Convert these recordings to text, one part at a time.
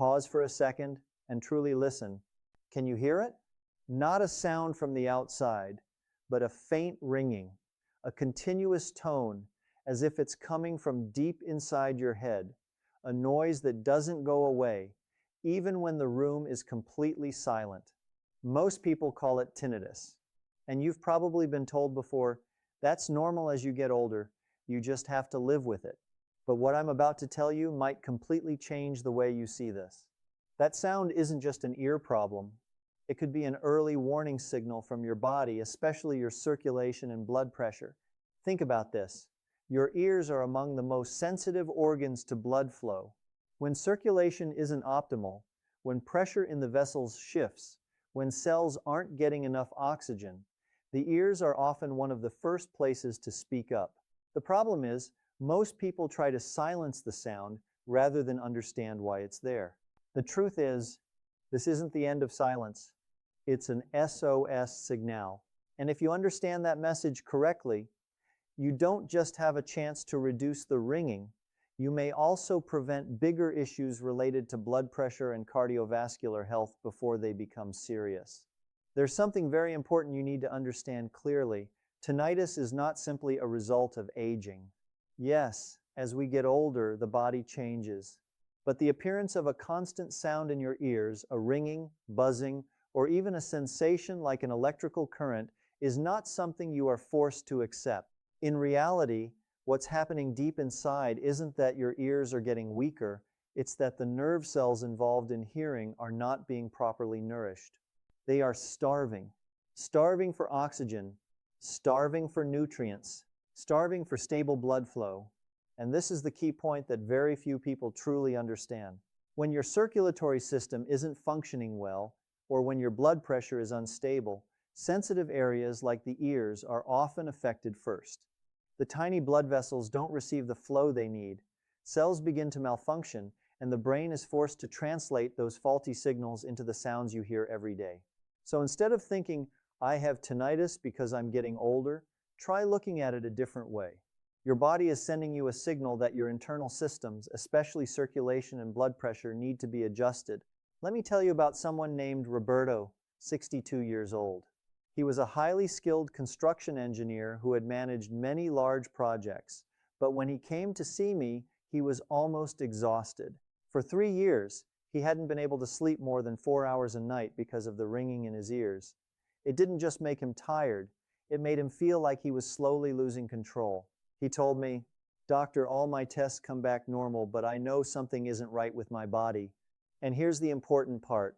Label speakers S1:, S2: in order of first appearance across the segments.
S1: Pause for a second and truly listen. Can you hear it? Not a sound from the outside, but a faint ringing, a continuous tone, as if it's coming from deep inside your head, a noise that doesn't go away, even when the room is completely silent. Most people call it tinnitus, and you've probably been told before, that's normal as you get older, you just have to live with it. But what I'm about to tell you might completely change the way you see this. That sound isn't just an ear problem. It could be an early warning signal from your body, especially your circulation and blood pressure. Think about this. Your ears are among the most sensitive organs to blood flow. When circulation isn't optimal, when pressure in the vessels shifts, when cells aren't getting enough oxygen, the ears are often one of the first places to speak up. The problem is, most people try to silence the sound rather than understand why it's there. The truth is, this isn't the end of silence. It's an SOS signal. And if you understand that message correctly, you don't just have a chance to reduce the ringing, you may also prevent bigger issues related to blood pressure and cardiovascular health before they become serious. There's something very important you need to understand clearly. Tinnitus is not simply a result of aging. Yes, as we get older, the body changes. But the appearance of a constant sound in your ears, a ringing, buzzing, or even a sensation like an electrical current, is not something you are forced to accept. In reality, what's happening deep inside isn't that your ears are getting weaker, it's that the nerve cells involved in hearing are not being properly nourished. They are starving for oxygen, starving for nutrients, starving for stable blood flow. And this is the key point that very few people truly understand. When your circulatory system isn't functioning well, or when your blood pressure is unstable, sensitive areas like the ears are often affected first. The tiny blood vessels don't receive the flow they need. Cells begin to malfunction, and the brain is forced to translate those faulty signals into the sounds you hear every day. So instead of thinking, I have tinnitus because I'm getting older, try looking at it a different way. Your body is sending you a signal that your internal systems, especially circulation and blood pressure, need to be adjusted. Let me tell you about someone named Roberto, 62 years old. He was a highly skilled construction engineer who had managed many large projects, but when he came to see me, he was almost exhausted. For 3 years, he hadn't been able to sleep more than 4 hours a night because of the ringing in his ears. It didn't just make him tired, it made him feel like he was slowly losing control. He told me, "Doctor, all my tests come back normal, but I know something isn't right with my body." And here's the important part.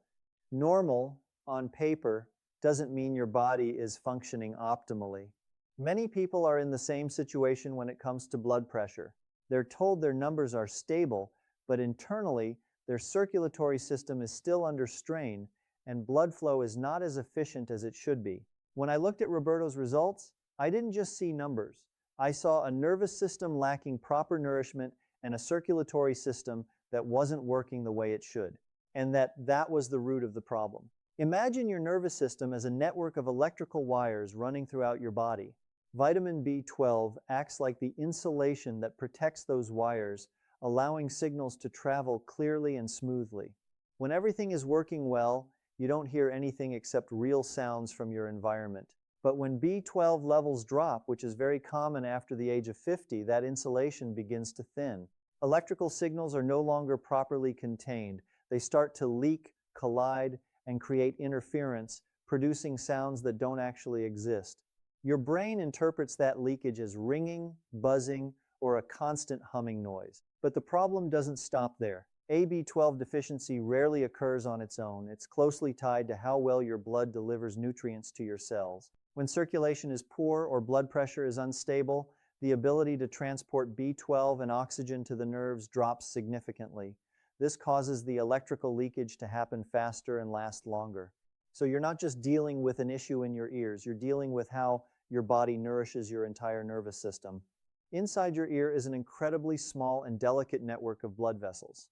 S1: Normal, on paper, doesn't mean your body is functioning optimally. Many people are in the same situation when it comes to blood pressure. They're told their numbers are stable, but internally, their circulatory system is still under strain, and blood flow is not as efficient as it should be. When I looked at Roberto's results, I didn't just see numbers. I saw a nervous system lacking proper nourishment and a circulatory system that wasn't working the way it should, and that was the root of the problem. Imagine your nervous system as a network of electrical wires running throughout your body. Vitamin B12 acts like the insulation that protects those wires, allowing signals to travel clearly and smoothly. When everything is working well, you don't hear anything except real sounds from your environment. But when B12 levels drop, which is very common after the age of 50, that insulation begins to thin. Electrical signals are no longer properly contained. They start to leak, collide, and create interference, producing sounds that don't actually exist. Your brain interprets that leakage as ringing, buzzing, or a constant humming noise. But the problem doesn't stop there. B12 deficiency rarely occurs on its own. It's closely tied to how well your blood delivers nutrients to your cells. When circulation is poor or blood pressure is unstable, the ability to transport B12 and oxygen to the nerves drops significantly. This causes the electrical leakage to happen faster and last longer. So you're not just dealing with an issue in your ears, you're dealing with how your body nourishes your entire nervous system. Inside your ear is an incredibly small and delicate network of blood vessels.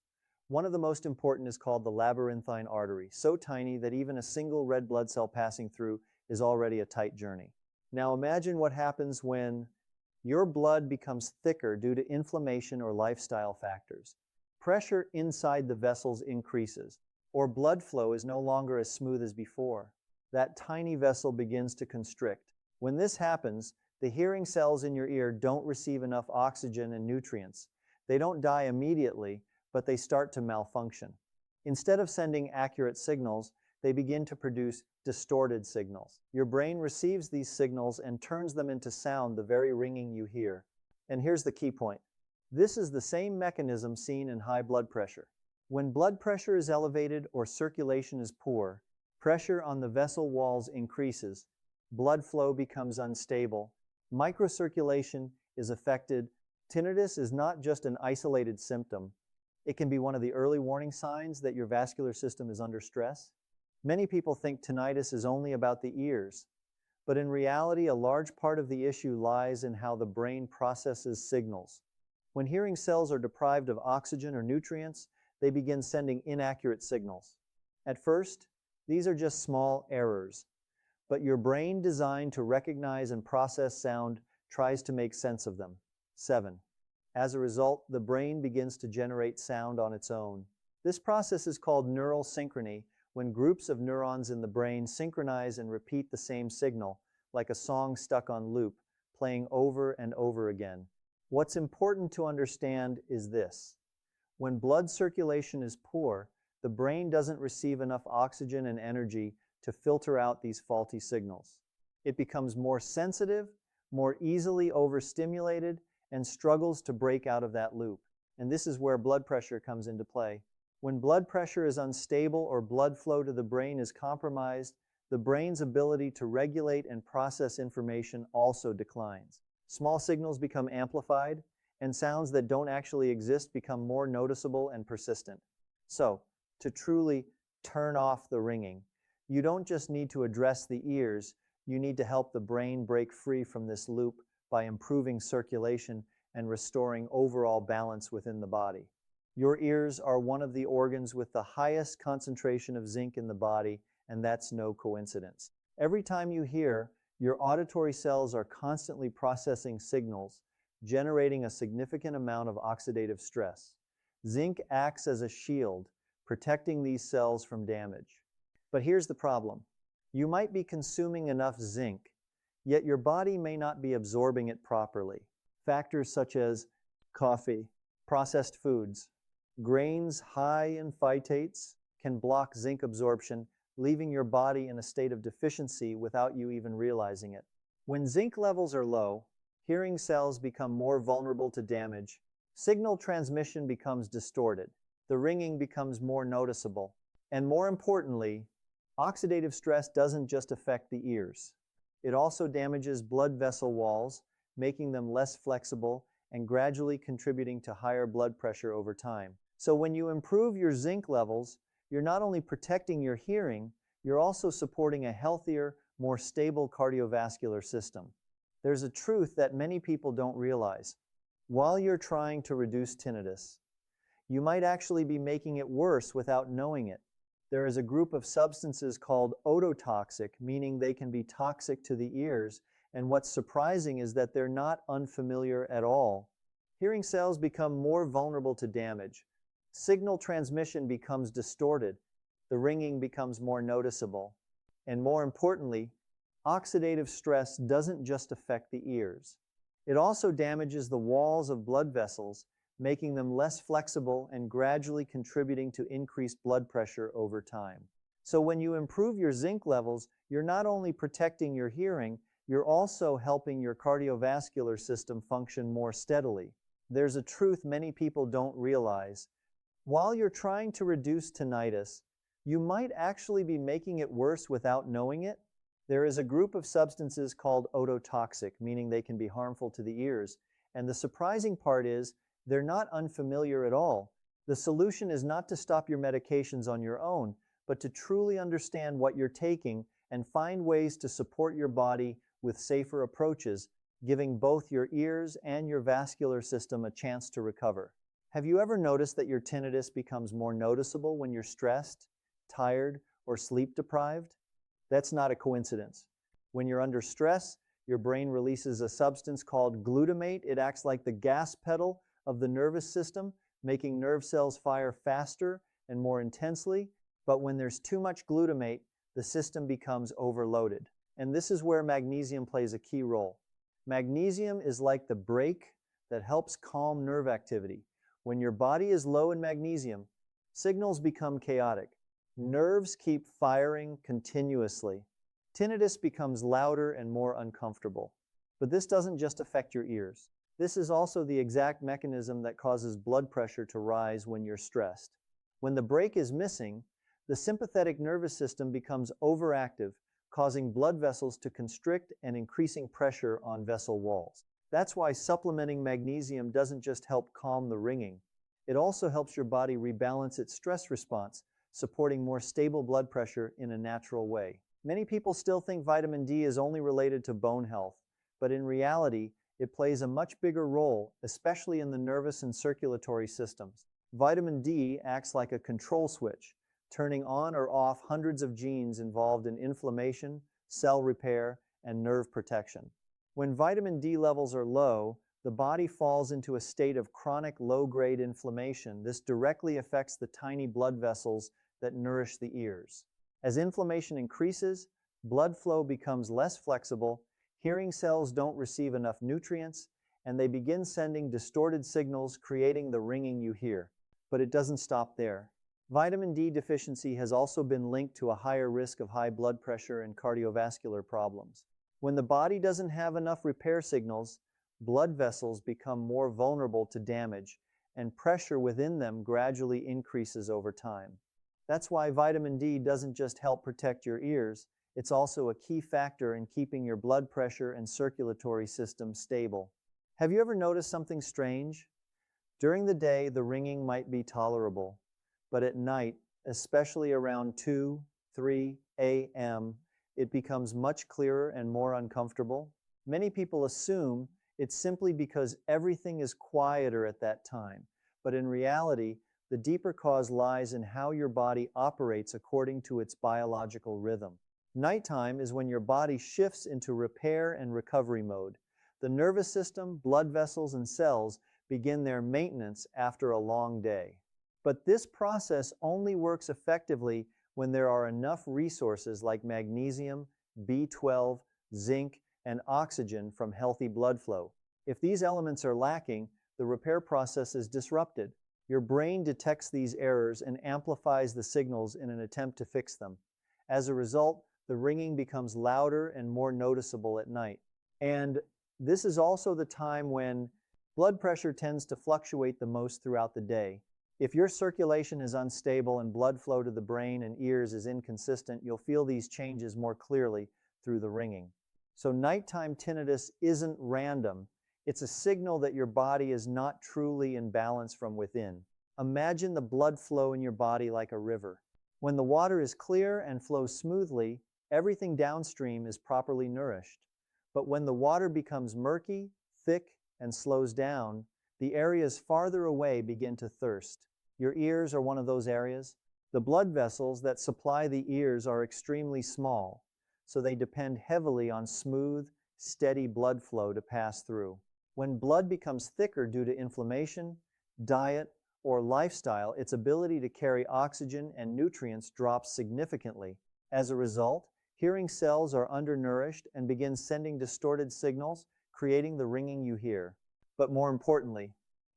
S1: One of the most important is called the labyrinthine artery, so tiny that even a single red blood cell passing through is already a tight journey. Now imagine what happens when your blood becomes thicker due to inflammation or lifestyle factors. Pressure inside the vessels increases, or blood flow is no longer as smooth as before. That tiny vessel begins to constrict. When this happens, the hearing cells in your ear don't receive enough oxygen and nutrients. They don't die immediately, but they start to malfunction. Instead of sending accurate signals, they begin to produce distorted signals. Your brain receives these signals and turns them into sound, the very ringing you hear. And here's the key point. This is the same mechanism seen in high blood pressure. When blood pressure is elevated or circulation is poor, pressure on the vessel walls increases, blood flow becomes unstable, microcirculation is affected. Tinnitus is not just an isolated symptom. It can be one of the early warning signs that your vascular system is under stress. Many people think tinnitus is only about the ears, but in reality, a large part of the issue lies in how the brain processes signals. When hearing cells are deprived of oxygen or nutrients, they begin sending inaccurate signals. At first, these are just small errors, but your brain, designed to recognize and process sound, tries to make sense of them. 7. As a result, the brain begins to generate sound on its own. This process is called neural synchrony, when groups of neurons in the brain synchronize and repeat the same signal, like a song stuck on loop, playing over and over again. What's important to understand is this. When blood circulation is poor, the brain doesn't receive enough oxygen and energy to filter out these faulty signals. It becomes more sensitive, more easily overstimulated, and struggles to break out of that loop. And this is where blood pressure comes into play. When blood pressure is unstable or blood flow to the brain is compromised, the brain's ability to regulate and process information also declines. Small signals become amplified, and sounds that don't actually exist become more noticeable and persistent. So, to truly turn off the ringing, you don't just need to address the ears, you need to help the brain break free from this loop by improving circulation and restoring overall balance within the body. Your ears are one of the organs with the highest concentration of zinc in the body, and that's no coincidence. Every time you hear, your auditory cells are constantly processing signals, generating a significant amount of oxidative stress. Zinc acts as a shield, protecting these cells from damage. But here's the problem. You might be consuming enough zinc, yet your body may not be absorbing it properly. Factors such as coffee, processed foods, grains high in phytates can block zinc absorption, leaving your body in a state of deficiency without you even realizing it. When zinc levels are low, hearing cells become more vulnerable to damage, signal transmission becomes distorted, the ringing becomes more noticeable, and more importantly, oxidative stress doesn't just affect the ears. It also damages blood vessel walls, making them less flexible and gradually contributing to higher blood pressure over time. So when you improve your zinc levels, you're not only protecting your hearing, you're also supporting a healthier, more stable cardiovascular system. There's a truth that many people don't realize. While you're trying to reduce tinnitus, you might actually be making it worse without knowing it. There is a group of substances called ototoxic, meaning they can be toxic to the ears, and what's surprising is that they're not unfamiliar at all. Hearing cells become more vulnerable to damage. Signal transmission becomes distorted. The ringing becomes more noticeable. And more importantly, oxidative stress doesn't just affect the ears. It also damages the walls of blood vessels, making them less flexible and gradually contributing to increased blood pressure over time. So when you improve your zinc levels, you're not only protecting your hearing, you're also helping your cardiovascular system function more steadily. There's a truth many people don't realize. While you're trying to reduce tinnitus, you might actually be making it worse without knowing it. There is a group of substances called ototoxic, meaning they can be harmful to the ears. And the surprising part is, they're not unfamiliar at all. The solution is not to stop your medications on your own, but to truly understand what you're taking and find ways to support your body with safer approaches, giving both your ears and your vascular system a chance to recover. Have you ever noticed that your tinnitus becomes more noticeable when you're stressed, tired, or sleep deprived? That's not a coincidence. When you're under stress, your brain releases a substance called glutamate. It acts like the gas pedal of the nervous system, making nerve cells fire faster and more intensely. But when there's too much glutamate, the system becomes overloaded. And this is where magnesium plays a key role. Magnesium is like the brake that helps calm nerve activity. When your body is low in magnesium, signals become chaotic. Nerves keep firing continuously. Tinnitus becomes louder and more uncomfortable. But this doesn't just affect your ears. This is also the exact mechanism that causes blood pressure to rise when you're stressed. When the brake is missing, the sympathetic nervous system becomes overactive, causing blood vessels to constrict and increasing pressure on vessel walls. That's why supplementing magnesium doesn't just help calm the ringing. It also helps your body rebalance its stress response, supporting more stable blood pressure in a natural way. Many people still think vitamin D is only related to bone health, but in reality, it plays a much bigger role, especially in the nervous and circulatory systems. Vitamin D acts like a control switch, turning on or off hundreds of genes involved in inflammation, cell repair, and nerve protection. When vitamin D levels are low, the body falls into a state of chronic low-grade inflammation. This directly affects the tiny blood vessels that nourish the ears. As inflammation increases, blood flow becomes less flexible, hearing cells don't receive enough nutrients, and they begin sending distorted signals, creating the ringing you hear. But it doesn't stop there. Vitamin D deficiency has also been linked to a higher risk of high blood pressure and cardiovascular problems. When the body doesn't have enough repair signals, blood vessels become more vulnerable to damage, and pressure within them gradually increases over time. That's why vitamin D doesn't just help protect your ears, it's also a key factor in keeping your blood pressure and circulatory system stable. Have you ever noticed something strange? During the day, the ringing might be tolerable, but at night, especially around 2, 3 a.m., it becomes much clearer and more uncomfortable. Many people assume it's simply because everything is quieter at that time, but in reality, the deeper cause lies in how your body operates according to its biological rhythm. Nighttime is when your body shifts into repair and recovery mode. The nervous system, blood vessels, and cells begin their maintenance after a long day. But this process only works effectively when there are enough resources like magnesium, B12, zinc, and oxygen from healthy blood flow. If these elements are lacking, the repair process is disrupted. Your brain detects these errors and amplifies the signals in an attempt to fix them. As a result, the ringing becomes louder and more noticeable at night. And this is also the time when blood pressure tends to fluctuate the most throughout the day. If your circulation is unstable and blood flow to the brain and ears is inconsistent, you'll feel these changes more clearly through the ringing. So nighttime tinnitus isn't random. It's a signal that your body is not truly in balance from within. Imagine the blood flow in your body like a river. When the water is clear and flows smoothly, everything downstream is properly nourished. But when the water becomes murky, thick, and slows down, the areas farther away begin to thirst. Your ears are one of those areas. The blood vessels that supply the ears are extremely small, so they depend heavily on smooth, steady blood flow to pass through. When blood becomes thicker due to inflammation, diet, or lifestyle, its ability to carry oxygen and nutrients drops significantly. As a result, hearing cells are undernourished and begin sending distorted signals, creating the ringing you hear. But more importantly,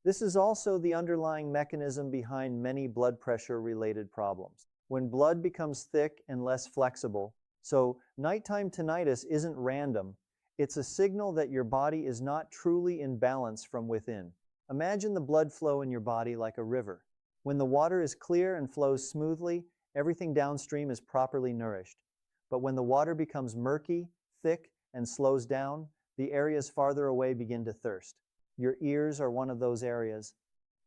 S1: this is also the underlying mechanism behind many blood pressure-related problems. When blood becomes thick and less flexible, so nighttime tinnitus isn't random, it's a signal that your body is not truly in balance from within. Imagine the blood flow in your body like a river. When the water is clear and flows smoothly, everything downstream is properly nourished. But when the water becomes murky, thick, and slows down, the areas farther away begin to thirst. Your ears are one of those areas.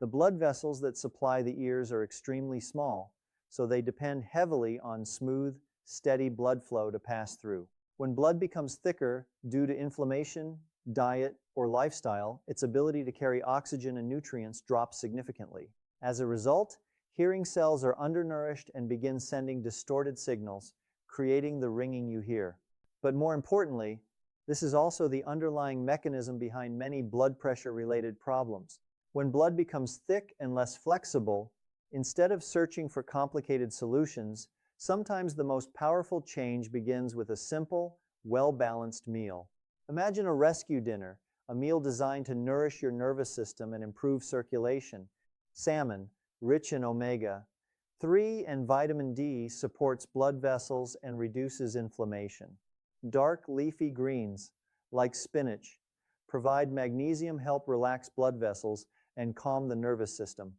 S1: The blood vessels that supply the ears are extremely small, so they depend heavily on smooth, steady blood flow to pass through. When blood becomes thicker due to inflammation, diet, or lifestyle, its ability to carry oxygen and nutrients drops significantly. As a result, hearing cells are undernourished and begin sending distorted signals, creating the ringing you hear. But more importantly, this is also the underlying mechanism behind many blood pressure-related problems. When blood becomes thick and less flexible, instead of searching for complicated solutions, sometimes the most powerful change begins with a simple, well-balanced meal. Imagine a rescue dinner, a meal designed to nourish your nervous system and improve circulation. Salmon, rich in omega-3 and vitamin D, supports blood vessels and reduces inflammation. Dark leafy greens, like spinach, provide magnesium, help relax blood vessels and calm the nervous system.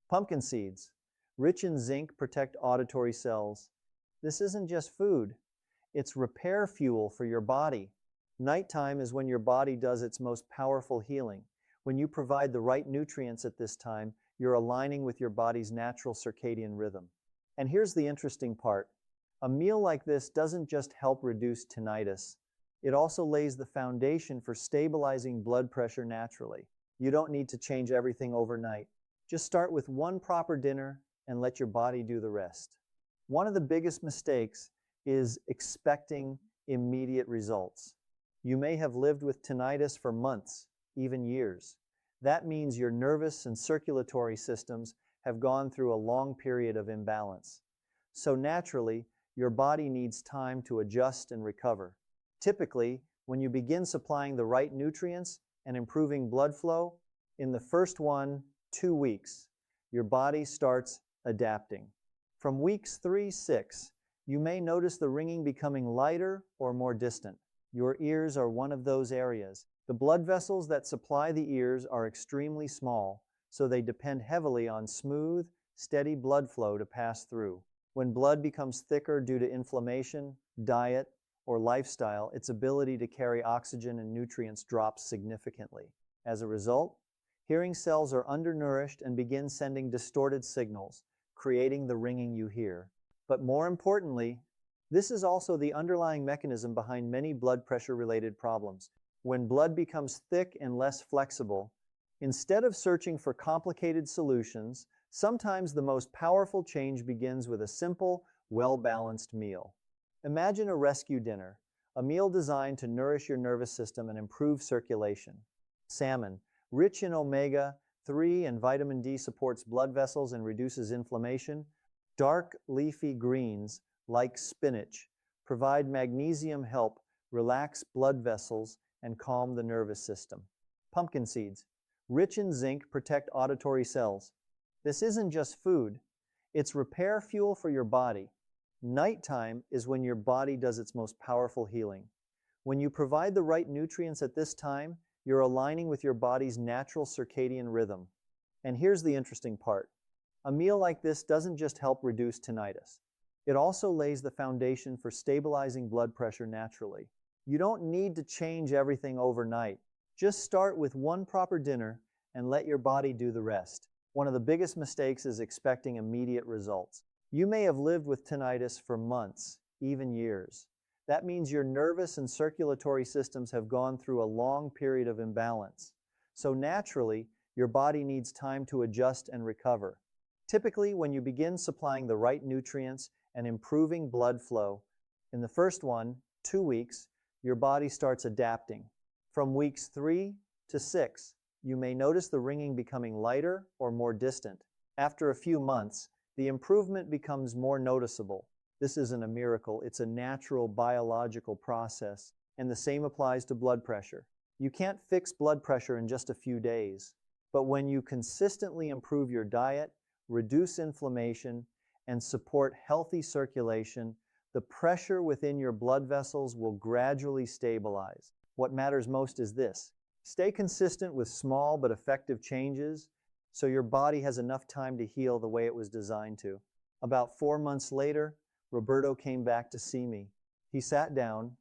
S1: Pumpkin seeds, rich in zinc, protect auditory cells. This isn't just food, it's repair fuel for your body. Nighttime is when your body does its most powerful healing. When you provide the right nutrients at this time, you're aligning with your body's natural circadian rhythm. And here's the interesting part. A meal like this doesn't just help reduce tinnitus, it also lays the foundation for stabilizing blood pressure naturally. You don't need to change everything overnight. Just start with one proper dinner and let your body do the rest. One of the biggest mistakes is expecting immediate results. You may have lived with tinnitus for months, even years. That means your nervous and circulatory systems have gone through a long period of imbalance. So naturally, your body needs time to adjust and recover. Typically, when you begin supplying the right nutrients and improving blood flow, in the first 1-2 weeks, your body starts adapting. From weeks 3-6, you may notice the ringing becoming lighter or more distant. Your ears are one of those areas. The blood vessels that supply the ears are extremely small, so they depend heavily on smooth, steady blood flow to pass through. When blood becomes thicker due to inflammation, diet, or lifestyle, its ability to carry oxygen and nutrients drops significantly. As a result, hearing cells are undernourished and begin sending distorted signals, creating the ringing you hear. But more importantly, this is also the underlying mechanism behind many blood pressure-related problems. When blood becomes thick and less flexible, instead of searching for complicated solutions, sometimes the most powerful change begins with a simple, well-balanced meal. Imagine a rescue dinner, a meal designed to nourish your nervous system and improve circulation. Salmon, rich in omega-3 and vitamin D, supports blood vessels and reduces inflammation. Dark leafy greens, like spinach, provide magnesium, help relax blood vessels and calm the nervous system. Pumpkin seeds, rich in zinc, protect auditory cells. This isn't just food, it's repair fuel for your body. Nighttime is when your body does its most powerful healing. When you provide the right nutrients at this time, you're aligning with your body's natural circadian rhythm. And here's the interesting part. A meal like this doesn't just help reduce tinnitus. It also lays the foundation for stabilizing blood pressure naturally. You don't need to change everything overnight. Just start with one proper dinner and let your body do the rest. One of the biggest mistakes is expecting immediate results. You may have lived with tinnitus for months, even years. That means your nervous and circulatory systems have gone through a long period of imbalance. So naturally, your body needs time to adjust and recover. Typically, when you begin supplying the right nutrients and improving blood flow, in the first 1-2 weeks, your body starts adapting. From weeks 3-6, you may notice the ringing becoming lighter or more distant. After a few months, the improvement becomes more noticeable. This isn't a miracle, it's a natural biological process, and the same applies to blood pressure. You can't fix blood pressure in just a few days, but when you consistently improve your diet, reduce inflammation, and support healthy circulation, the pressure within your blood vessels will gradually stabilize. What matters most is this: stay consistent with small but effective changes so your body has enough time to heal the way it was designed to. About 4 months later, Roberto came back to see me. He sat down,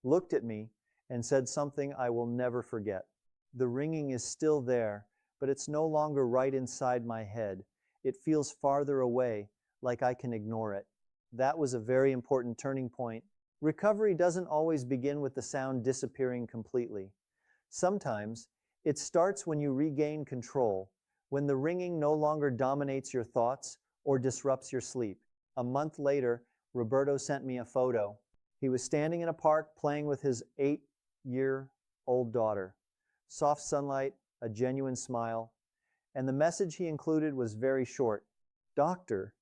S1: looked at me, and said something I will never forget. The ringing is still there, but it's no longer right inside my head. It feels farther away, like I can ignore it. That was a very important turning point. Recovery doesn't always begin with the sound disappearing completely. Sometimes, it starts when you regain control, when the ringing no longer dominates your thoughts or disrupts your sleep. A month later, Roberto sent me a photo. He was standing in a park playing with his 8-year-old daughter. Soft sunlight, a genuine smile, And the message he included was very short. "Doctor,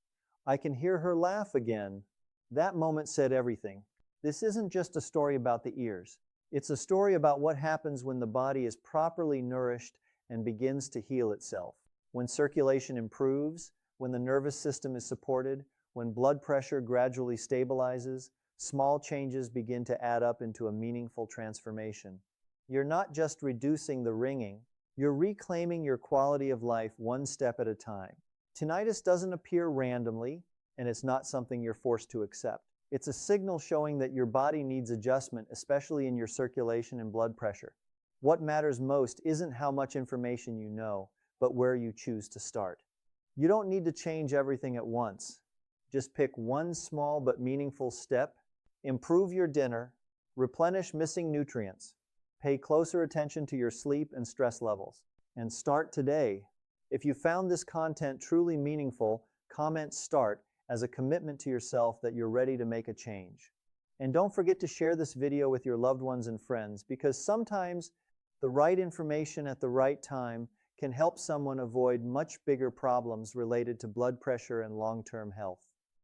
S1: I can hear her laugh again." That moment said everything. This isn't just a story about the ears. It's a story about what happens when the body is properly nourished and begins to heal itself. When circulation improves, when the nervous system is supported, when blood pressure gradually stabilizes, small changes begin to add up into a meaningful transformation. You're not just reducing the ringing, you're reclaiming your quality of life one step at a time. Tinnitus doesn't appear randomly, and it's not something you're forced to accept. It's a signal showing that your body needs adjustment, especially in your circulation and blood pressure. What matters most isn't how much information you know, but where you choose to start. You don't need to change everything at once. Just pick one small but meaningful step. Improve your dinner, replenish missing nutrients, pay closer attention to your sleep and stress levels, and start today. If you found this content truly meaningful, comment "START" as a commitment to yourself that you're ready to make a change. And don't forget to share this video with your loved ones and friends, because sometimes the right information at the right time can help someone avoid much bigger problems related to blood pressure and long-term health.